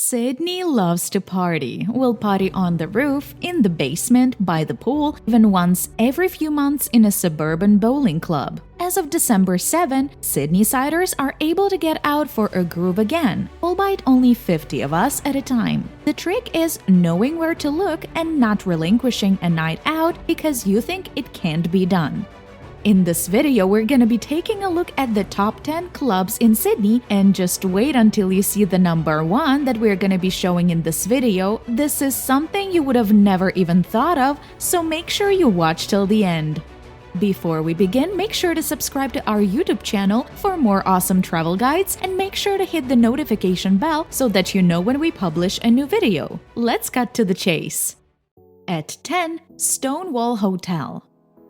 Sydney loves to party. We'll party on the roof, in the basement, by the pool, even once every few months in a suburban bowling club. As of December 7, Sydneysiders are able to get out for a groove again, albeit only 50 of us at a time. The trick is knowing where to look and not relinquishing a night out because you think it can't be done. In this video, we're gonna be taking a look at the top 10 clubs in Sydney, and just wait until you see the number 1 that we're gonna be showing in this video. This is something you would have never even thought of, so make sure you watch till the end. Before we begin, make sure to subscribe to our YouTube channel for more awesome travel guides, and make sure to hit the notification bell so that you know when we publish a new video. Let's cut to the chase. At 10, Stonewall Hotel.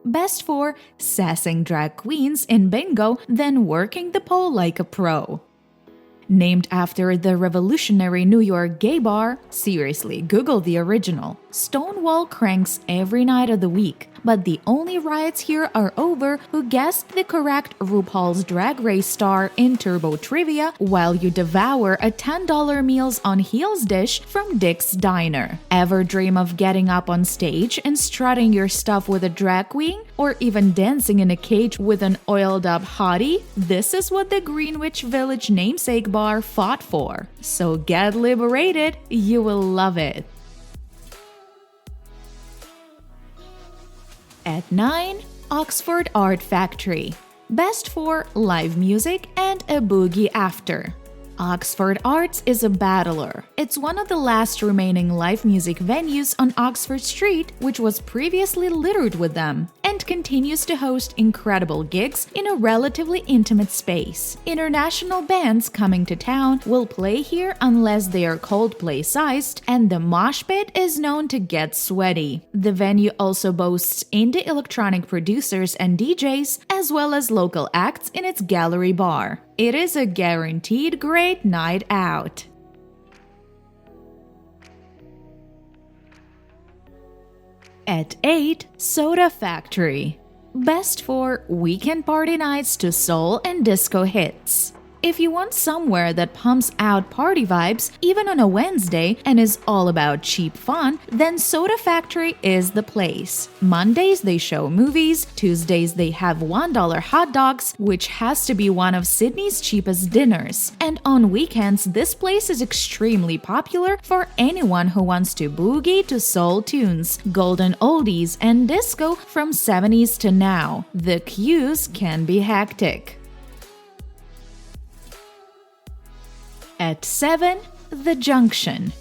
Best for sassing drag queens in bingo, then working the pole like a pro. Named after the revolutionary New York gay bar, seriously, Google the original. Stonewall cranks every night of the week, but the only riots here are over who guessed the correct RuPaul's Drag Race star in Turbo Trivia while you devour a $10 Meals on Heels dish from Dick's Diner. Ever dream of getting up on stage and strutting your stuff with a drag queen? Or even dancing in a cage with an oiled-up hottie? This is what the Greenwich Village namesake bar fought for. So get liberated, you will love it. At 9, Oxford Art Factory. Best for live music and a boogie after. Oxford Arts is a battler. It's one of the last remaining live music venues on Oxford Street, which was previously littered with them, and continues to host incredible gigs in a relatively intimate space. International bands coming to town will play here unless they are Coldplay-sized, and the mosh pit is known to get sweaty. The venue also boasts indie electronic producers and DJs, as well as local acts in its gallery bar. It is a guaranteed great night out. At 8, Soda Factory. Best for weekend party nights to soul and disco hits. If you want somewhere that pumps out party vibes, even on a Wednesday, and is all about cheap fun, then Soda Factory is the place. Mondays they show movies, Tuesdays they have $1 hot dogs, which has to be one of Sydney's cheapest dinners. And on weekends, this place is extremely popular for anyone who wants to boogie to soul tunes, golden oldies, and disco from 70s to now. The queues can be hectic. At 7, The Junction.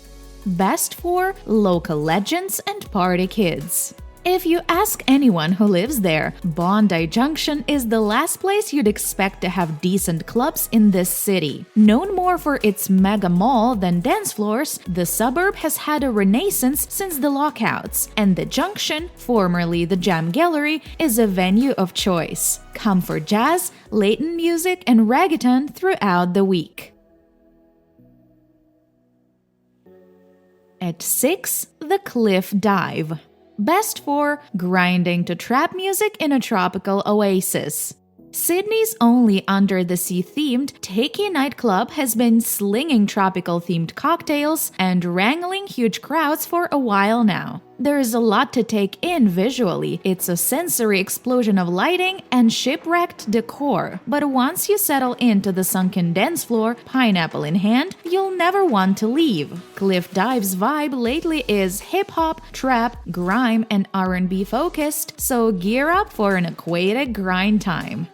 Best for local legends and party kids. If you ask anyone who lives there, Bondi Junction is the last place you'd expect to have decent clubs in this city. Known more for its mega mall than dance floors, the suburb has had a renaissance since the lockouts, and the Junction, formerly the Jam Gallery, is a venue of choice. Come for jazz, Latin music, and reggaeton throughout the week. At 6, The Cliff Dive. Best for grinding to trap music in a tropical oasis. Sydney's only under-the-sea themed Takey nightclub has been slinging tropical-themed cocktails and wrangling huge crowds for a while now. There is a lot to take in visually. It's a sensory explosion of lighting and shipwrecked decor. But once you settle into the sunken dance floor, pineapple in hand, you'll never want to leave. Cliff Dive's vibe lately is hip-hop, trap, grime, and R&B focused, so gear up for an aquatic grind time.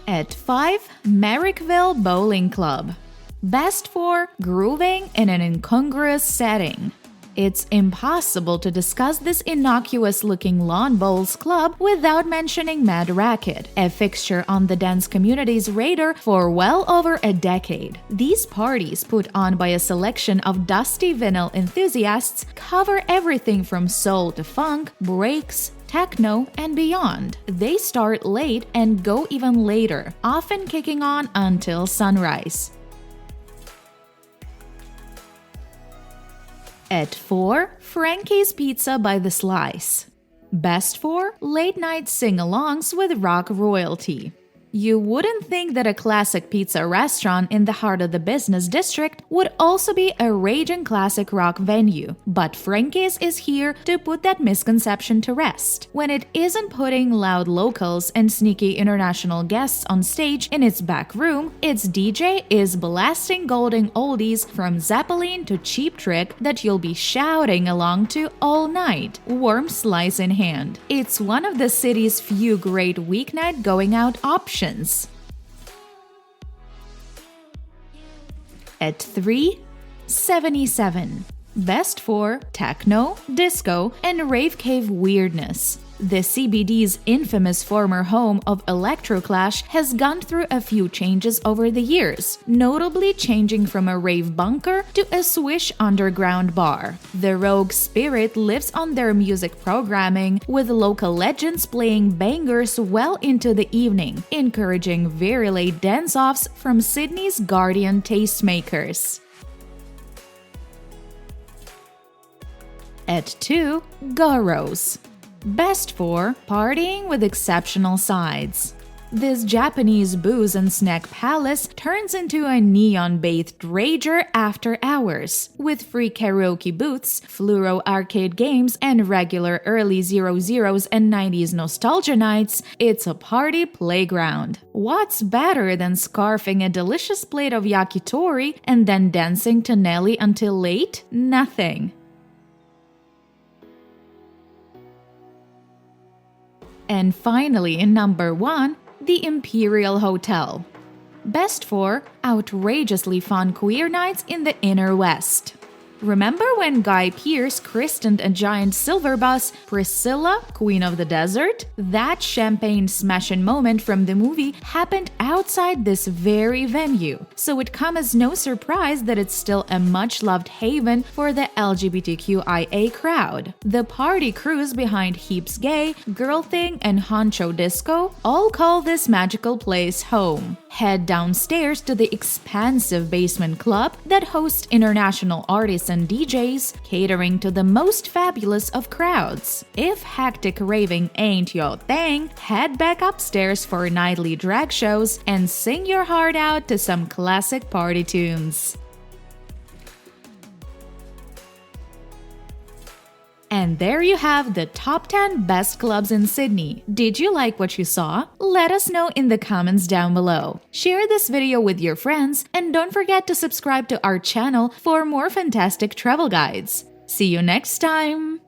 At 5, Marrickville Bowling Club. Best for grooving in an incongruous setting. It's impossible to discuss this innocuous-looking lawn bowls club without mentioning Mad Racket, a fixture on the dance community's radar for well over a decade. These parties, put on by a selection of dusty vinyl enthusiasts, cover everything from soul to funk, breaks, techno, and beyond. They start late and go even later, often kicking on until sunrise. At 4, Frankie's Pizza by the Slice. Best for late-night sing-alongs with rock royalty. You wouldn't think that a classic pizza restaurant in the heart of the business district would also be a raging classic rock venue, but Frankie's is here to put that misconception to rest. When it isn't putting loud locals and sneaky international guests on stage in its back room, its DJ is blasting golden oldies from Zeppelin to Cheap Trick that you'll be shouting along to all night, warm slice in hand. It's one of the city's few great weeknight going out options. At 3, 77. Best for techno, disco, and rave cave weirdness. The CBD's infamous former home of Electroclash has gone through a few changes over the years, notably changing from a rave bunker to a swish underground bar. The rogue spirit lives on their music programming, with local legends playing bangers well into the evening, encouraging very late dance-offs from Sydney's guardian tastemakers. At 2, Goros. Best for partying with exceptional sides. This Japanese booze and snack palace turns into a neon-bathed rager after hours. With free karaoke booths, fluoro arcade games, and regular early 00s and 90s nostalgia nights, it's a party playground. What's better than scarfing a delicious plate of yakitori and then dancing to Nelly until late? Nothing. And finally, in number 1, the Imperial Hotel. Best for outrageously fun queer nights in the inner west. Remember when Guy Pearce christened a giant silver bus Priscilla, Queen of the Desert? That champagne smashing moment from the movie happened outside this very venue, so it comes as no surprise that it's still a much-loved haven for the LGBTQIA crowd. The party crews behind Heaps Gay, Girl Thing, and Honcho Disco all call this magical place home. Head downstairs to the expansive basement club that hosts international artists and DJs, catering to the most fabulous of crowds. If hectic raving ain't your thing, head back upstairs for nightly drag shows and sing your heart out to some classic party tunes. And there you have the top 10 best clubs in Sydney. Did you like what you saw? Let us know in the comments down below. Share this video with your friends and don't forget to subscribe to our channel for more fantastic travel guides. See you next time!